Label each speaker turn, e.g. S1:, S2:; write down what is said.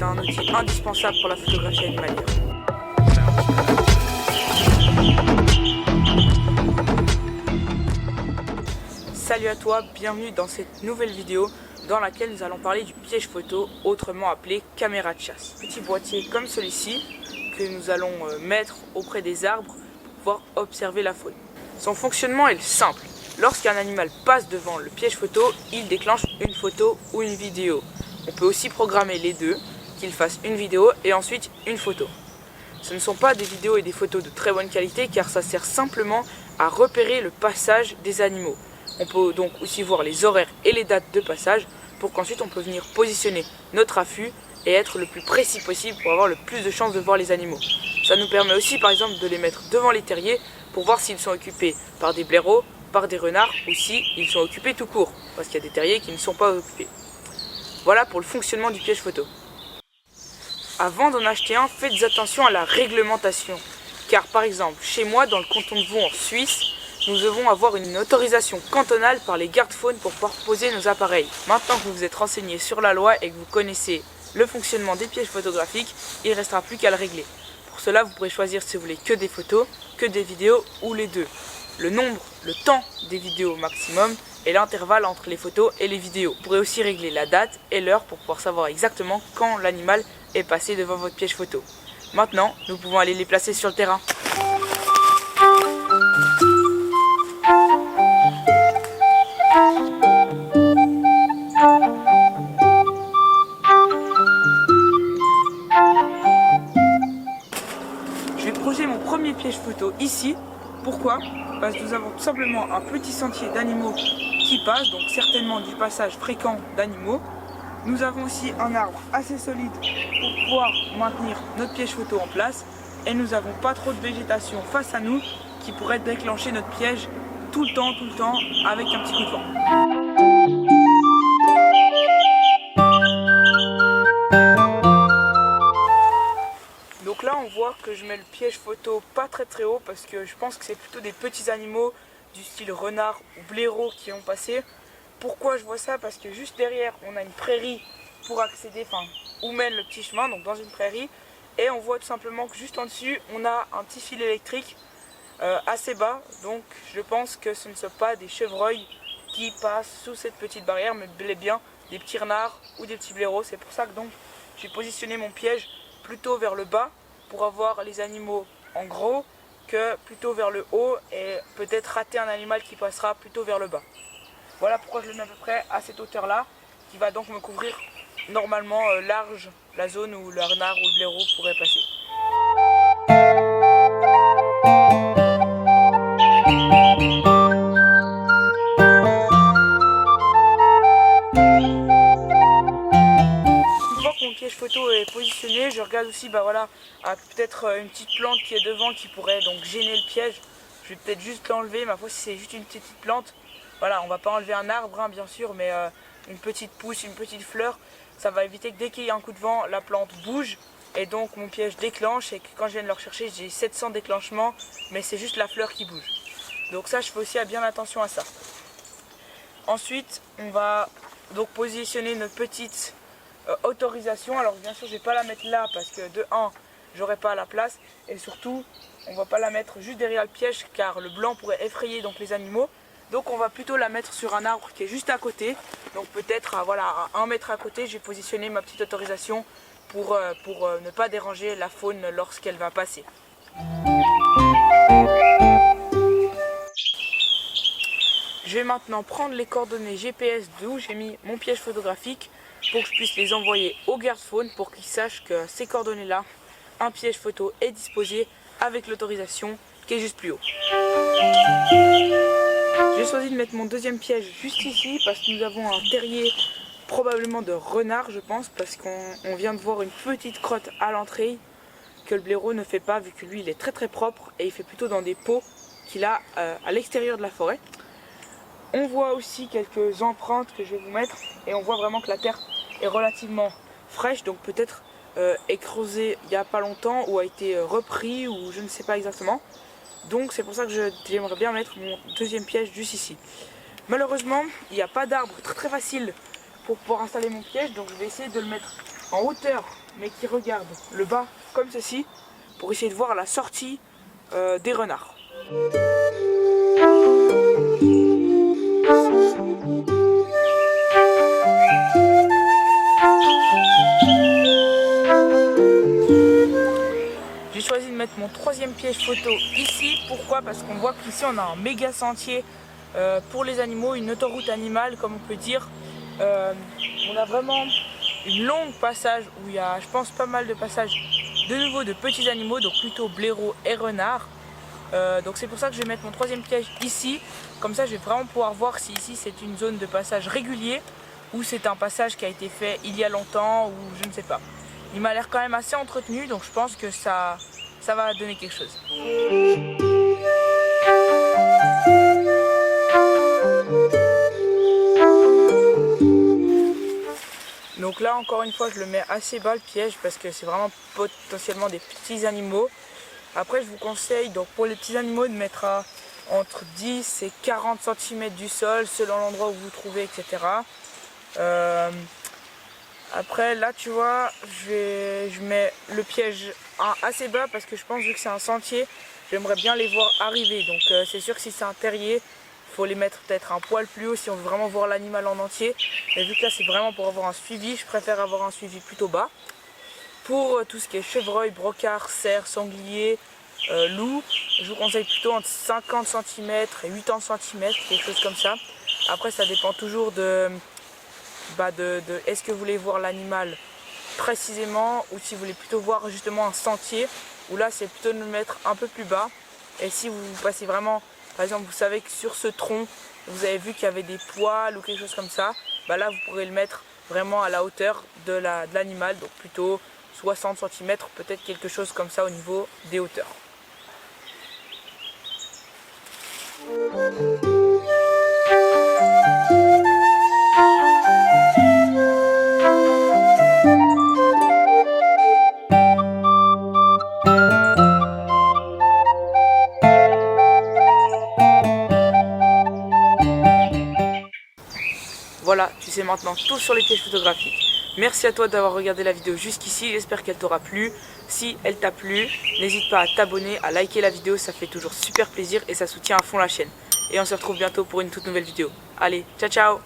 S1: d'un outil indispensable pour la photographie animalière. Salut à toi, bienvenue dans cette nouvelle vidéo dans laquelle nous allons parler du piège photo, autrement appelé caméra de chasse. Petit boîtier comme celui-ci que nous allons mettre auprès des arbres pour pouvoir observer la faune. Son fonctionnement est simple. Lorsqu'un animal passe devant le piège photo, il déclenche une photo ou une vidéo. On peut aussi programmer les deux, qu'il fasse une vidéo et ensuite une photo. Ce ne sont pas des vidéos et des photos de très bonne qualité car ça sert simplement à repérer le passage des animaux. On peut donc aussi voir les horaires et les dates de passage pour qu'ensuite on peut venir positionner notre affût et être le plus précis possible pour avoir le plus de chances de voir les animaux. Ça nous permet aussi par exemple de les mettre devant les terriers pour voir s'ils sont occupés par des blaireaux, par des renards ou s'ils sont occupés tout court, parce qu'il y a des terriers qui ne sont pas occupés. Voilà pour le fonctionnement du piège photo. Avant d'en acheter un, faites attention à la réglementation. Car par exemple, chez moi, dans le canton de Vaud en Suisse, nous devons avoir une autorisation cantonale par les gardes-faune pour pouvoir poser nos appareils. Maintenant que vous vous êtes renseigné sur la loi et que vous connaissez le fonctionnement des pièges photographiques, il ne restera plus qu'à le régler. Pour cela, vous pourrez choisir si vous voulez que des photos, que des vidéos ou les deux. Le nombre, le temps des vidéos maximum et l'intervalle entre les photos et les vidéos. Vous pourrez aussi régler la date et l'heure pour pouvoir savoir exactement quand l'animal est passé devant votre piège photo. Maintenant, nous pouvons aller les placer sur le terrain. Je vais poser mon premier piège photo ici. Pourquoi? Parce que nous avons tout simplement un petit sentier d'animaux qui passe, donc certainement du passage fréquent d'animaux. Nous avons aussi un arbre assez solide pour pouvoir maintenir notre piège photo en place. Et nous n'avons pas trop de végétation face à nous qui pourrait déclencher notre piège tout le temps, avec un petit coup de vent. Donc là on voit que je mets le piège photo pas très haut parce que je pense que c'est plutôt des petits animaux du style renard ou blaireau qui ont passé. Pourquoi je vois ça? Parce que juste derrière on a une prairie pour accéder, où mène le petit chemin, donc dans une prairie. Et on voit tout simplement que juste en dessus on a un petit fil électrique assez bas. Donc je pense que ce ne sont pas des chevreuils qui passent sous cette petite barrière, mais bel et bien des petits renards ou des petits blaireaux. C'est pour ça que donc j'ai positionné mon piège plutôt vers le bas pour avoir les animaux en gros que plutôt vers le haut et peut-être rater un animal qui passera plutôt vers le bas. Voilà pourquoi je le mets à peu près à cette hauteur là qui va donc me couvrir normalement large la zone où le renard ou le blaireau pourrait passer. Mon piège photo est positionné, je regarde aussi peut-être une petite plante qui est devant qui pourrait donc gêner le piège. Je vais peut-être juste l'enlever, ma foi si c'est juste une petite plante, voilà, on va pas enlever un arbre bien sûr, mais une petite pousse, une petite fleur, ça va éviter que dès qu'il y a un coup de vent, la plante bouge et donc mon piège déclenche et que quand je viens de le rechercher, j'ai 700 déclenchements, mais c'est juste la fleur qui bouge. Donc ça, je fais aussi bien attention à ça. Ensuite, on va donc positionner notre petite autorisation. Alors bien sûr je vais pas la mettre là parce que de 1 j'aurai pas la place et surtout on va pas la mettre juste derrière le piège car le blanc pourrait effrayer donc les animaux. Donc on va plutôt la mettre sur un arbre qui est juste à côté. Donc peut-être à 1 mètre à côté, j'ai positionné ma petite autorisation pour ne pas déranger la faune lorsqu'elle va passer. Je vais maintenant prendre les coordonnées GPS d'où j'ai mis mon piège photographique pour que je puisse les envoyer au garde-faune pour qu'ils sachent que ces coordonnées-là, un piège photo est disposé avec l'autorisation qui est juste plus haut. J'ai choisi de mettre mon deuxième piège juste ici parce que nous avons un terrier probablement de renard je pense parce qu'on vient de voir une petite crotte à l'entrée que le blaireau ne fait pas vu que lui il est très propre et il fait plutôt dans des pots qu'il a à l'extérieur de la forêt. On voit aussi quelques empreintes que je vais vous mettre et on voit vraiment que la terre est relativement fraîche, donc peut-être écrasée il n'y a pas longtemps ou a été repris ou je ne sais pas exactement. Donc c'est pour ça que j'aimerais bien mettre mon deuxième piège juste ici. Malheureusement, il n'y a pas d'arbre très facile pour pouvoir installer mon piège, donc je vais essayer de le mettre en hauteur, mais qui regardent le bas comme ceci, pour essayer de voir la sortie des renards. J'ai choisi de mettre mon troisième piège photo ici. Pourquoi? Parce qu'on voit qu'ici on a un méga sentier pour les animaux, une autoroute animale comme on peut dire. On a vraiment une longue passage où il y a, je pense, pas mal de passages de nouveau de petits animaux, donc plutôt blaireaux et renards. Donc c'est pour ça que je vais mettre mon troisième piège ici. Comme ça je vais vraiment pouvoir voir si ici c'est une zone de passage régulier ou c'est un passage qui a été fait il y a longtemps ou je ne sais pas. Il m'a l'air quand même assez entretenu, donc je pense que ça va donner quelque chose. Donc là encore une fois je le mets assez bas le piège parce que c'est vraiment potentiellement des petits animaux. Après je vous conseille donc pour les petits animaux de mettre à entre 10 et 40 cm du sol selon l'endroit où vous vous trouvez, etc. Après là tu vois je mets le piège assez bas parce que je pense vu que c'est un sentier j'aimerais bien les voir arriver. Donc c'est sûr que si c'est un terrier il faut les mettre peut-être un poil plus haut si on veut vraiment voir l'animal en entier. Mais vu que là c'est vraiment pour avoir un suivi, je préfère avoir un suivi plutôt bas. Pour tout ce qui est chevreuil, brocard, cerf, sanglier, loup, je vous conseille plutôt entre 50 cm et 80 cm, quelque chose comme ça. Après ça dépend toujours de est-ce que vous voulez voir l'animal précisément ou si vous voulez plutôt voir justement un sentier où là c'est plutôt de le mettre un peu plus bas. Et si vous passez vraiment, par exemple vous savez que sur ce tronc vous avez vu qu'il y avait des poils ou quelque chose comme ça, là vous pourrez le mettre vraiment à la hauteur de l'animal, donc plutôt 60 cm, peut-être quelque chose comme ça au niveau des hauteurs. Voilà, tu sais maintenant tout sur les pièges photographiques. Merci à toi d'avoir regardé la vidéo jusqu'ici, j'espère qu'elle t'aura plu. Si elle t'a plu, n'hésite pas à t'abonner, à liker la vidéo, ça fait toujours super plaisir et ça soutient à fond la chaîne. Et on se retrouve bientôt pour une toute nouvelle vidéo. Allez, ciao ciao!